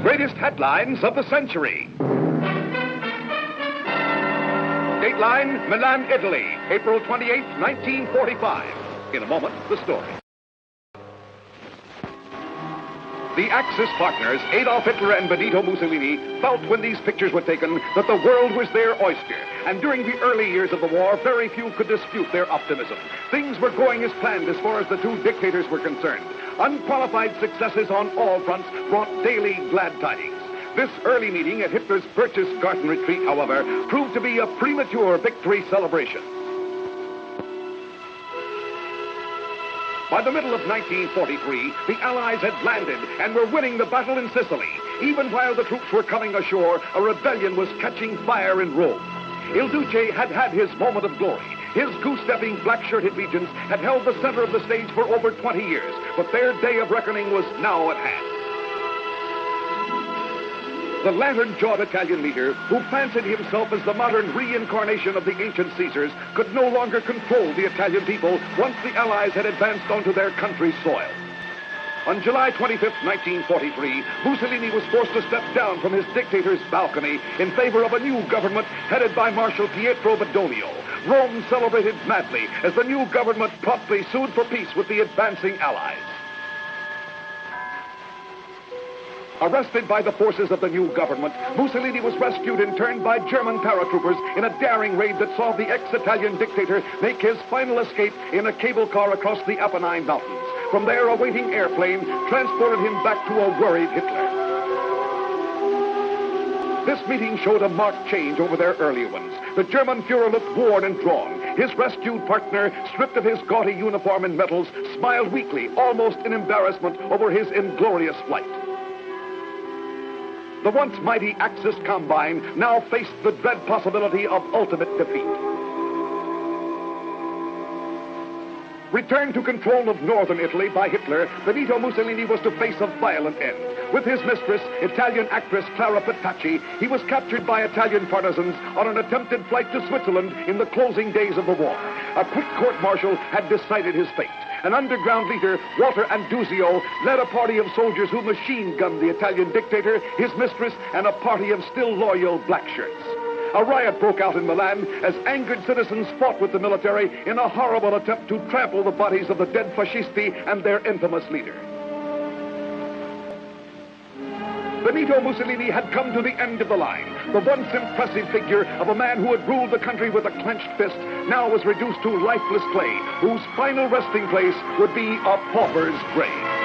Greatest headlines of the century. Dateline, Milan, Italy, April 28, 1945. In a moment, the story. The Axis partners, Adolf Hitler and Benito Mussolini, felt when these pictures were taken that the world was their oyster. And during the early years of the war, very few could dispute their optimism. Things were going as planned as far as the two dictators were concerned. Unqualified successes on all fronts brought daily glad tidings. This early meeting at Hitler's Birches Garden Retreat, however, proved to be a premature victory celebration. By the middle of 1943, the Allies had landed and were winning the battle in Sicily. Even while the troops were coming ashore, a rebellion was catching fire in Rome. Il Duce had had his moment of glory. His goose-stepping, black-shirted legions had held the center of the stage for over 20 years, but their day of reckoning was now at hand. The lantern-jawed Italian leader, who fancied himself as the modern reincarnation of the ancient Caesars, could no longer control the Italian people once the Allies had advanced onto their country's soil. On July 25, 1943, Mussolini was forced to step down from his dictator's balcony in favor of a new government headed by Marshal Pietro Badoglio. Rome celebrated madly as the new government promptly sued for peace with the advancing Allies. Arrested by the forces of the new government, Mussolini was rescued and turned by German paratroopers in a daring raid that saw the ex-Italian dictator make his final escape in a cable car across the Apennine Mountains. From there, a waiting airplane transported him back to a worried Hitler. This meeting showed a marked change over their earlier ones. The German Fuhrer looked worn and drawn. His rescued partner, stripped of his gaudy uniform and medals, smiled weakly, almost in embarrassment over his inglorious flight. The once mighty Axis combine now faced the dread possibility of ultimate defeat. Returned to control of northern Italy by Hitler, Benito Mussolini was to face a violent end. With his mistress, Italian actress Clara Petacci, he was captured by Italian partisans on an attempted flight to Switzerland in the closing days of the war. A quick court-martial had decided his fate. An underground leader, Walter Anduzio, led a party of soldiers who machine-gunned the Italian dictator, his mistress, and a party of still loyal black shirts. A riot broke out in Milan as angered citizens fought with the military in a horrible attempt to trample the bodies of the dead fascisti and their infamous leader. Benito Mussolini had come to the end of the line. The once impressive figure of a man who had ruled the country with a clenched fist now was reduced to lifeless clay, whose final resting place would be a pauper's grave.